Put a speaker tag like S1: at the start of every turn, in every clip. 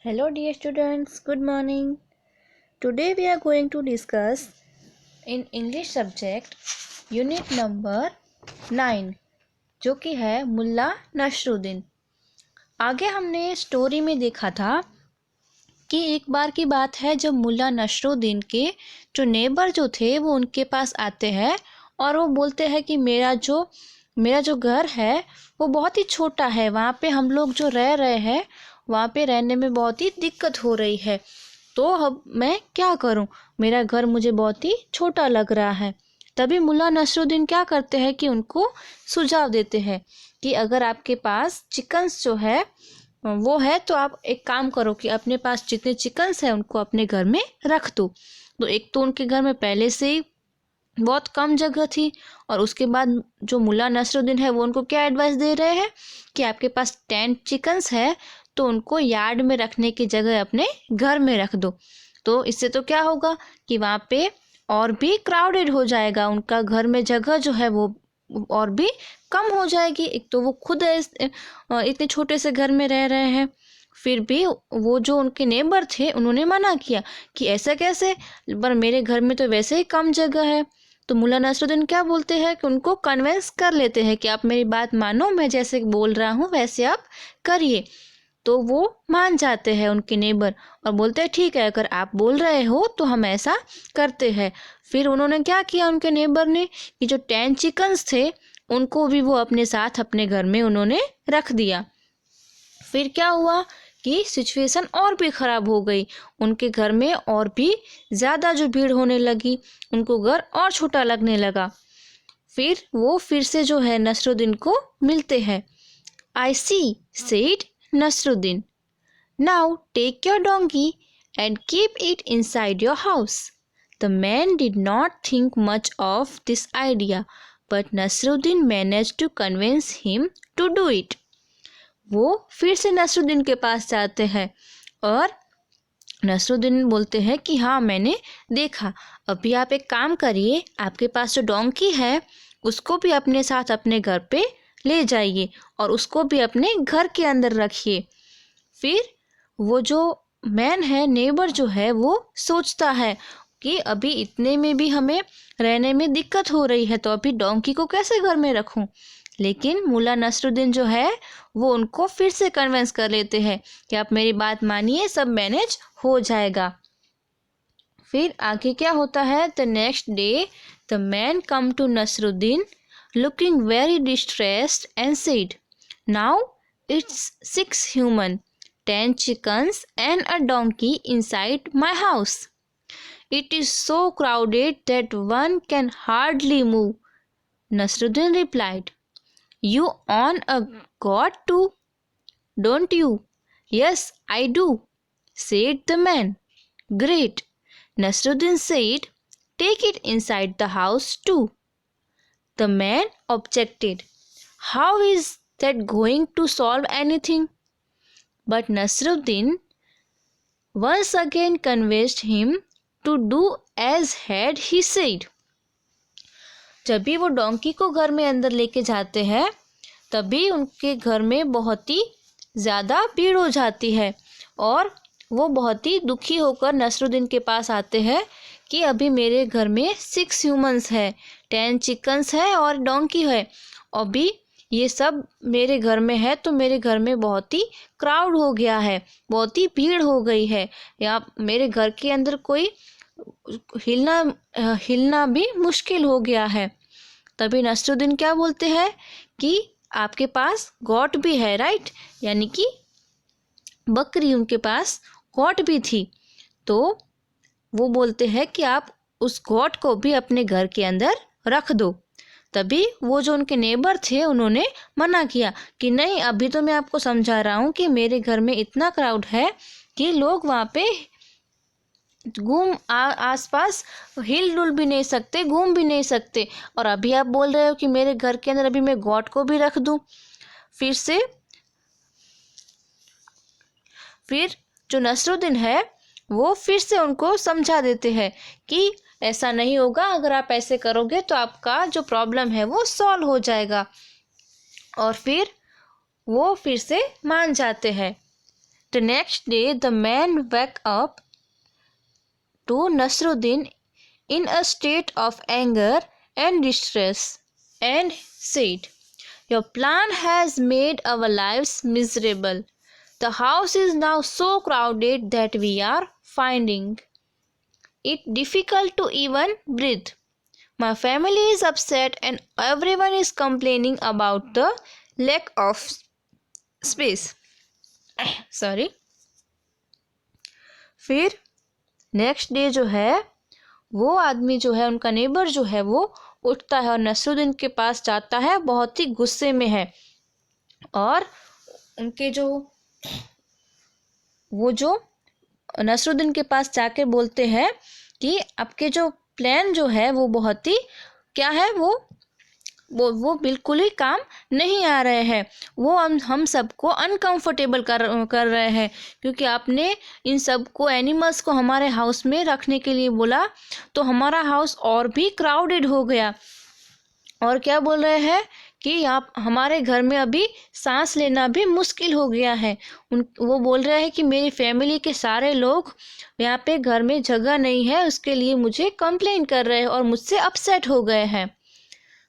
S1: Hello dear students, good morning. Today we are going to discuss in English subject unit number 9 जो कि है मुल्ला नसरुद्दीन। आगे हमने story में देखा था कि एक बार की बात है जब मुल्ला नसरुद्दीन के जो नेबर जो थे वो उनके पास आते हैं और वो बोलते हैं कि मेरा जो घर है वो बहुत ही छोटा है, वहाँ पे हम लोग जो रह रहे हैं वहाँ पे रहने में बहुत ही दिक्कत हो रही है, तो अब मैं क्या करूँ, मेरा घर मुझे बहुत ही छोटा लग रहा है। तभी मुल्ला नसरुद्दीन क्या करते हैं कि उनको सुझाव देते हैं कि अगर आपके पास चिकन्स जो है वो है तो आप एक काम करो कि अपने पास जितने चिकन्स हैं उनको अपने घर में रख दो। तो एक तो उनके घर में पहले से ही बहुत कम जगह थी और उसके बाद जो मुल्ला नसरुद्दीन है वो उनको क्या एडवाइस दे रहे हैं कि आपके पास 10 चिकन्स है तो उनको यार्ड में रखने की जगह अपने घर में रख दो। तो इससे तो क्या होगा कि वहाँ पे और भी क्राउडेड हो जाएगा, उनका घर में जगह जो है वो और भी कम हो जाएगी। एक तो वो खुद इतने छोटे से घर में रह रहे हैं, फिर भी वो जो उनके नेबर थे उन्होंने मना किया कि ऐसा कैसे, पर मेरे घर में तो वैसे ही कम जगह है। तो मुल्ला नसरुद्दीन क्या बोलते हैं कि उनको कन्विंस कर लेते हैं कि आप मेरी बात मानो, मैं जैसे बोल रहा हूँ वैसे आप करिए। तो वो मान जाते हैं उनके नेबर और बोलते हैं ठीक है, अगर आप बोल रहे हो तो हम ऐसा करते हैं। फिर उन्होंने क्या किया, उनके नेबर ने कि जो 10 चिकन्स थे उनको भी वो अपने साथ अपने घर में उन्होंने रख दिया। फिर क्या हुआ कि सिचुएशन और भी ख़राब हो गई, उनके घर में और भी ज़्यादा जो भीड़ होने लगी, उनको घर और छोटा लगने लगा। फिर वो फिर से जो है नसरुद्दीन को मिलते हैं। I see said Nasruddin, now take your donkey and keep it inside your house. The man did not think much of this idea, but Nasruddin managed to convince him to do it. वो फिर से नसरुद्दीन के पास जाते हैं और नसरुद्दीन बोलते हैं कि हाँ मैंने देखा, अभी आप एक काम करिए, आपके पास जो डोंकी है उसको भी अपने साथ अपने घर पे ले जाइए और उसको भी अपने घर के अंदर रखिए। फिर वो जो मैन है, नेबर जो है, वो सोचता है कि अभी इतने में भी हमें रहने में दिक्कत हो रही है तो अभी डोंकी को कैसे घर में रखूं। लेकिन मुल्ला नसरुद्दीन जो है वो उनको फिर से कन्विंस कर लेते हैं कि आप मेरी बात मानिए, सब मैनेज हो जाएगा। फिर आगे क्या होता है, the next day the man come to Nasruddin looking very distressed and said, now it's 6 human, 10 chickens and a donkey inside my house. It is so crowded that one can hardly move. Nasruddin replied, you own a god too, don't you? Yes, I do, said the man. Great. Nasruddin said, take it inside the house too. The man objected, how is that going to solve anything? But Nasruddin once again convinced him to do as had he said. जब भी वो donkey को घर में अंदर लेके जाते हैं तभी उनके घर में बहुत ही ज़्यादा भीड़ हो जाती है और वो बहुत ही दुखी होकर नसरुद्दीन के पास आते हैं कि अभी मेरे घर में 6 ह्यूमंस है, 10 चिकन्स है और डोंकी है, अभी ये सब मेरे घर में है तो मेरे घर में बहुत ही क्राउड हो गया है, बहुत ही भीड़ हो गई है, या मेरे घर के अंदर कोई हिलना भी मुश्किल हो गया है। तभी नसरुद्दीन क्या बोलते हैं कि आपके पास गॉट भी है, राइट, यानी कि बकरी उनके पास गॉट भी थी। तो वो बोलते हैं कि आप उस गॉट को भी अपने घर के अंदर रख दो। तभी वो जो उनके नेबर थे उन्होंने मना किया कि नहीं, अभी तो मैं आपको समझा रहा हूँ कि मेरे घर में इतना क्राउड है कि लोग वहाँ पे आसपास हिल डुल भी नहीं सकते, घूम भी नहीं सकते, और अभी आप बोल रहे हो कि मेरे घर के अंदर अभी मैं गॉड को भी रख दूँ। फिर जो नसरुद्दीन है वो फिर से उनको समझा देते हैं कि ऐसा नहीं होगा, अगर आप ऐसे करोगे तो आपका जो प्रॉब्लम है वो सॉल्व हो जाएगा। और फिर वो फिर से मान जाते हैं। The next day the man woke up to Nasruddin in a state of anger and distress and said, "Your plan has made our lives miserable. The house is now so crowded that we are finding it difficult to even breathe. My family is upset and everyone is complaining about the lack of space." Sorry. फिर next day जो है वो आदमी जो है, उनका neighbour जो है, वो उठता है और नसरुद्दीन के पास जाता है, बहुत ही गुस्से में है। और उनके जो नसरुद्दीन के पास जाके बोलते हैं कि आपके जो प्लान जो है वो बहुत ही क्या है, वो बिल्कुल ही काम नहीं आ रहे हैं। वो हम सबको अनकंफर्टेबल कर रहे हैं, क्योंकि आपने इन सबको एनिमल्स को हमारे हाउस में रखने के लिए बोला, तो हमारा हाउस और भी क्राउडेड हो गया। और क्या बोल रहे हैं कि आप हमारे घर में अभी सांस लेना भी मुश्किल हो गया है। वो बोल रहे हैं कि मेरी फैमिली के सारे लोग यहाँ पे घर में जगह नहीं है, उसके लिए मुझे कंप्लेन कर रहे हैं और मुझसे अपसेट हो गए हैं।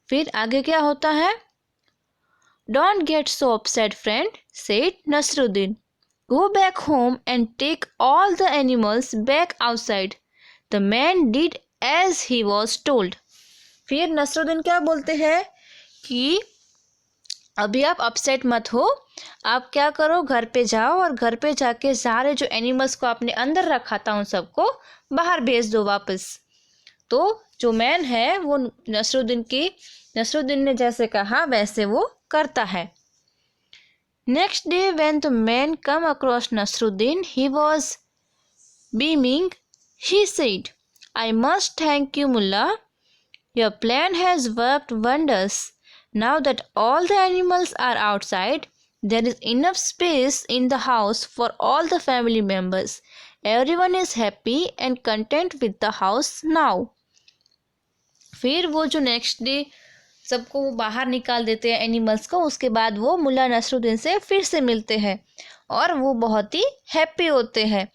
S1: फिर आगे क्या होता है? "Don't get so upset, friend," said Nasruddin. "Go back home and take all the animals back outside." The man did as he was told. फिर नसरुद्दीन क्या बोलते हैं कि अभी आप अपसेट मत हो, आप क्या करो, घर पे जाओ और घर पे जाके सारे जो एनिमल्स को आपने अंदर रखा था उन सबको बाहर भेज दो वापस। तो जो मैन है वो नसरुद्दीन ने जैसे कहा वैसे वो करता है। Next day when the man come across Nasruddin, he was beaming. He said, "I must thank you, Mullah. Your plan has worked wonders. Now that all the animals are outside, there is enough space in the house for all the family members. Everyone is happy and content with the house now." फिर वो जो next day सबको वो बाहर निकाल देते हैं animals को, उसके बाद वो मुल्ला नसरुद्दीन से फिर से मिलते हैं और वो बहुत ही हैप्पी होते हैं।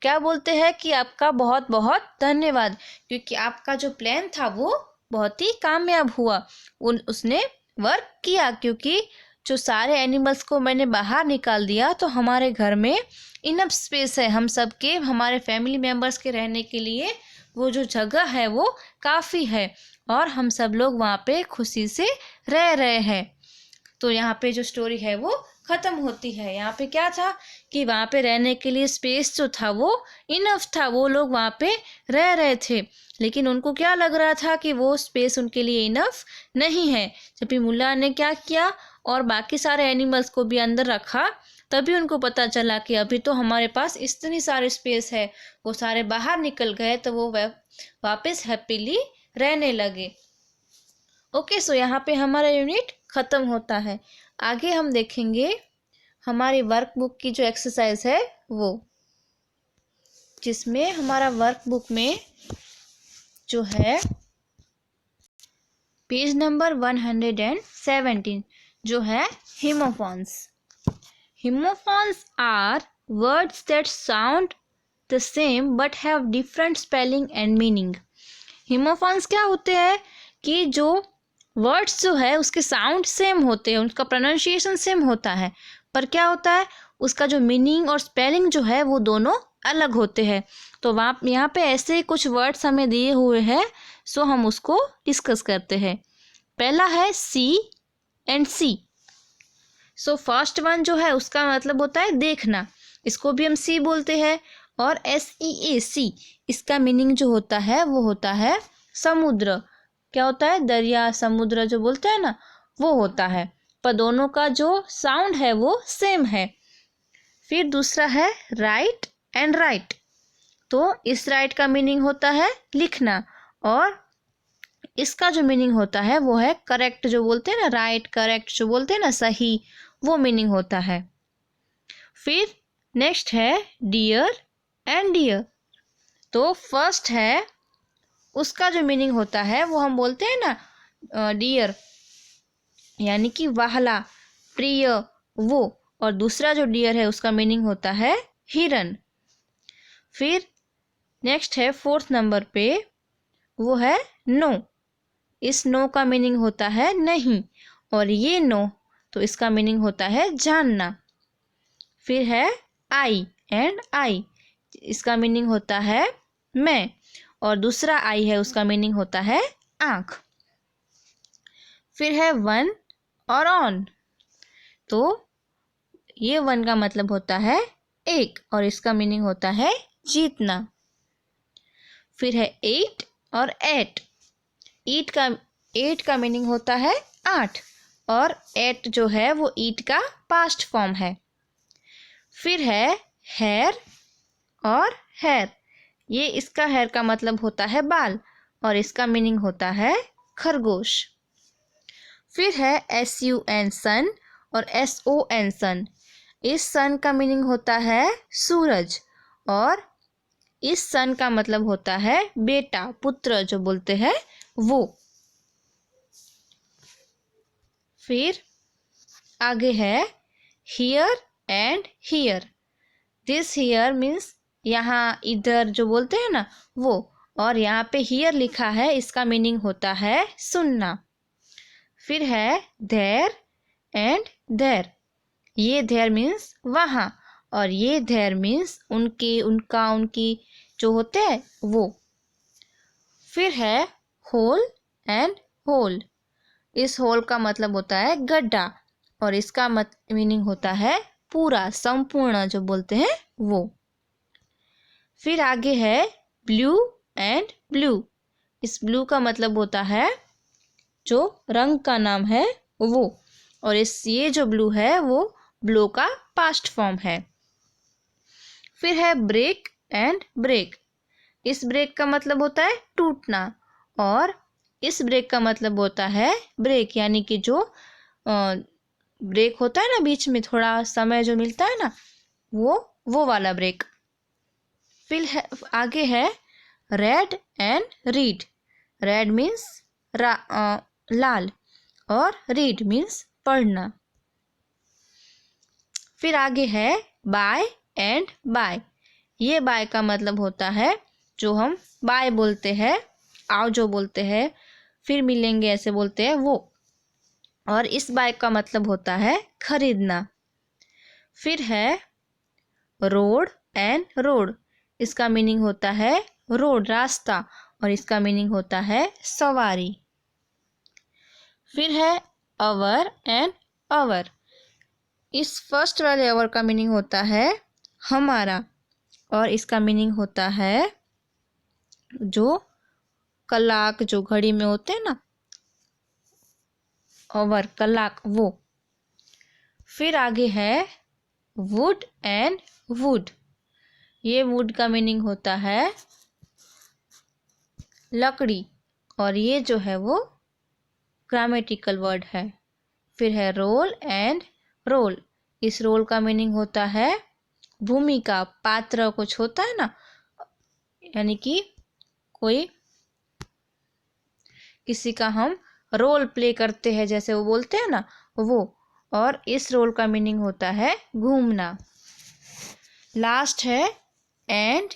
S1: क्या बोलते हैं कि आपका बहुत बहुत धन्यवाद, क्योंकि आपका जो प्लान था वो बहुत ही कामयाब हुआ, उसने वर्क किया, क्योंकि जो सारे एनिमल्स को मैंने बाहर निकाल दिया तो हमारे घर में इनफ स्पेस है, हम सबके हमारे फैमिली मेम्बर्स के रहने के लिए वो जो जगह है वो काफ़ी है और हम सब लोग वहाँ पे खुशी से रह रहे हैं। तो यहाँ पे जो स्टोरी है वो ख़त्म होती है। यहाँ पे क्या था कि वहाँ पे रहने के लिए स्पेस जो था वो इनफ था, वो लोग वहाँ पे रह रहे थे, लेकिन उनको क्या लग रहा था कि वो स्पेस उनके लिए इनफ नहीं है। जब भी मुल्ला ने क्या किया और बाकी सारे एनिमल्स को भी अंदर रखा, तभी उनको पता चला कि अभी तो हमारे पास इतनी सारी स्पेस है। वो सारे बाहर निकल गए तो वो वापस हैप्पीली रहने लगे। ओके, सो यहाँ पे हमारा यूनिट ख़त्म होता है। आगे हम देखेंगे हमारी वर्कबुक की जो एक्सरसाइज है वो, जिसमें हमारा वर्कबुक में जो है पेज नंबर 117 जो है homophones. Homophones are words that sound the same but have different spelling and meaning. Homophones क्या होते हैं कि जो वर्ड्स जो है उसके साउंड सेम होते हैं, उसका प्रोनाउंसिएशन सेम होता है, पर क्या होता है उसका जो मीनिंग और स्पेलिंग जो है वो दोनों अलग होते हैं। तो वहाँ यहाँ पे ऐसे कुछ वर्ड्स हमें दिए हुए हैं, सो हम उसको डिस्कस करते हैं। पहला है sea and see. So first one जो है उसका मतलब होता है देखना, इसको भी हम सी बोलते हैं। और SEAC इसका मीनिंग जो होता है वो होता है समुद्र। क्या होता है? दरिया, समुद्र जो बोलते हैं ना वो होता है, पर दोनों का जो साउंड है वो सेम है। फिर दूसरा है राइट एंड राइट। तो इस राइट का मीनिंग होता है लिखना और इसका जो मीनिंग होता है वो है करेक्ट, जो बोलते हैं ना राइट करेक्ट जो बोलते हैं ना सही, वो मीनिंग होता है। फिर नेक्स्ट है डियर एंड डियर। तो फर्स्ट है उसका जो मीनिंग होता है वो हम बोलते हैं ना डियर, यानी कि वाहला प्रिय वो, और दूसरा जो डियर है उसका मीनिंग होता है हिरन। फिर नेक्स्ट है 4th नंबर पे, वो है नो। इस नो का मीनिंग होता है नहीं, और ये नो तो इसका मीनिंग होता है जानना। फिर है आई एंड आई, इसका मीनिंग होता है मैं, और दूसरा आई है उसका मीनिंग होता है आँख। फिर है वन और ऑन, तो ये वन का मतलब होता है एक, और इसका मीनिंग होता है जीतना। फिर है 8 और 8, एट का मीनिंग होता है 8, और 8 जो है वो ईट का पास्ट फॉर्म है। फिर है हेयर और हेयर, ये इसका हेयर का मतलब होता है बाल, और इसका मीनिंग होता है खरगोश। फिर है SUN सन और SON सन, इस सन का मीनिंग होता है सूरज, और इस सन का मतलब होता है बेटा, पुत्र जो बोलते हैं वो। फिर आगे है here and here, this here means यहाँ इधर जो बोलते हैं ना वो, और यहाँ पे हियर लिखा है, इसका मीनिंग होता है सुनना। फिर है देयर एंड देयर, ये देयर मीन्स वहाँ, और ये देयर मीन्स उनके, उनका, उनकी जो होते हैं वो। फिर है होल एंड होल, इस होल का मतलब होता है गड्ढा, और इसका मीनिंग होता है पूरा, संपूर्ण जो बोलते हैं वो। फिर आगे है ब्लू एंड ब्लू, इस ब्लू का मतलब होता है जो रंग का नाम है वो, और ये जो ब्लू है वो ब्लू का पास्ट फॉर्म है। फिर है ब्रेक एंड ब्रेक, इस ब्रेक का मतलब होता है टूटना, और इस ब्रेक का मतलब होता है ब्रेक, यानी कि जो ब्रेक होता है ना बीच में थोड़ा समय जो मिलता है ना, वो वाला ब्रेक। फिर है आगे है red and read, red means लाल, और रीड मीन्स पढ़ना। फिर आगे है बाय एंड बाय, ये बाय का मतलब होता है जो हम बाय बोलते हैं, आओ जो बोलते हैं, फिर मिलेंगे ऐसे बोलते हैं वो, और इस बाय का मतलब होता है खरीदना। फिर है रोड एंड रोड, इसका मीनिंग होता है रोड, रास्ता, और इसका मीनिंग होता है सवारी। फिर है अवर एंड अवर, इस फर्स्ट वाले अवर का मीनिंग होता है हमारा, और इसका मीनिंग होता है जो कलाक जो घड़ी में होते हैं ना, अवर कलाक वो। फिर आगे है वुड एंड वुड, ये वुड का मीनिंग होता है लकड़ी, और ये जो है वो ग्रामेटिकल वर्ड है। फिर है रोल एंड रोल, इस रोल का मीनिंग होता है भूमिका, पात्र कुछ होता है ना, यानी कि कोई किसी का हम रोल प्ले करते हैं जैसे वो बोलते हैं ना वो, और इस रोल का मीनिंग होता है घूमना। लास्ट है एंड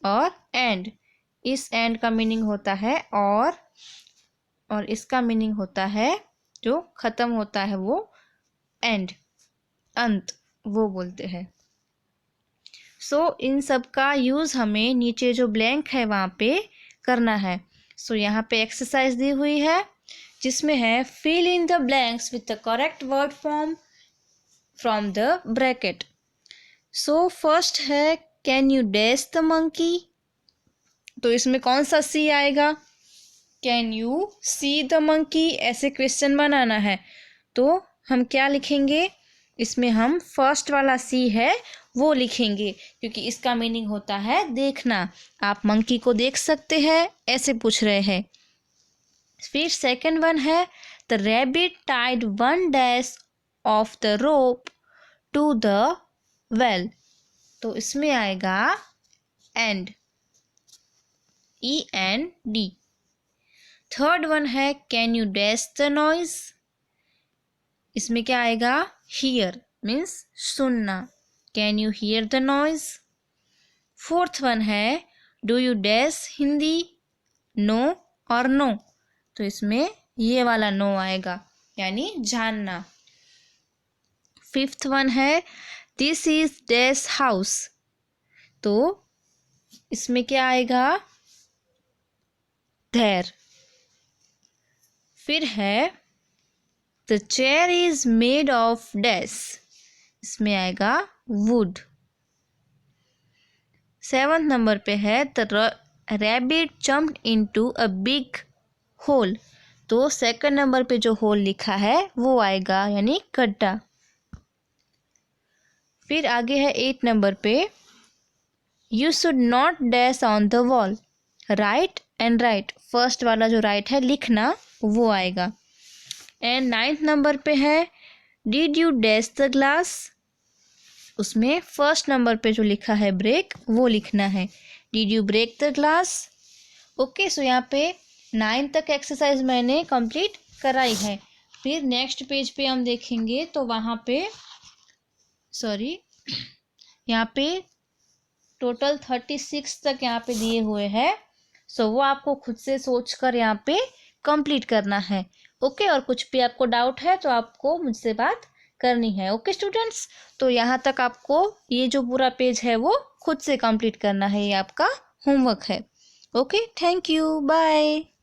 S1: और एंड, इस एंड का मीनिंग होता है और इसका मीनिंग होता है जो खत्म होता है वो एंड, अंत वो बोलते हैं। इन सब का यूज़ हमें नीचे जो ब्लैंक है वहाँ पे करना है। यहाँ पे एक्सरसाइज दी हुई है जिसमें है fill in the blanks with the correct word form from the bracket. First है can you dash the monkey, तो इसमें कौन सा सी आएगा, can you see the monkey, ऐसे क्वेश्चन बनाना है। तो हम क्या लिखेंगे, इसमें हम फर्स्ट वाला सी है वो लिखेंगे, क्योंकि इसका मीनिंग होता है देखना, आप मंकी को देख सकते हैं, ऐसे पूछ रहे हैं। फिर सेकंड वन है the rabbit tied one dash of the rope to the well, तो इसमें आएगा एंड, END। थर्ड वन है can you dash the noise, इसमें क्या आएगा हियर, मीन्स सुनना। Can you hear the noise. Fourth one है do you dash Hindi, no और नो, तो इसमें ये वाला नो आएगा यानी जानना। फिफ्थ वन है दिस इज डैश हाउस, तो इसमें क्या आएगा देयर। फिर है the chair is made of dash, इसमें आएगा वुड। सेवंथ नंबर पे है the rabbit jumped into a big hole, तो सेकंड नंबर पे जो होल लिखा है वो आएगा यानी गड्ढा। फिर आगे है 8 नंबर पे you should not dash on the wall, right and right, first वाला जो राइट है लिखना वो आएगा। एंड 9th नंबर पे है did you dash the glass, उसमें फर्स्ट नंबर पे जो लिखा है ब्रेक वो लिखना है, did you break the glass. Okay, so यहाँ पे 9 तक एक्सरसाइज मैंने कंप्लीट कराई है। फिर नेक्स्ट पेज पे हम देखेंगे तो वहाँ पे यहाँ पे टोटल 36 तक यहाँ पे दिए हुए हैं। सो वो आपको खुद से सोच कर यहाँ पे कंप्लीट करना है। ओके, और कुछ भी आपको डाउट है तो आपको मुझसे बात करनी है। ओके स्टूडेंट्स, तो यहाँ तक आपको ये जो पूरा पेज है वो खुद से कंप्लीट करना है, ये आपका होमवर्क है। Okay, thank you, bye.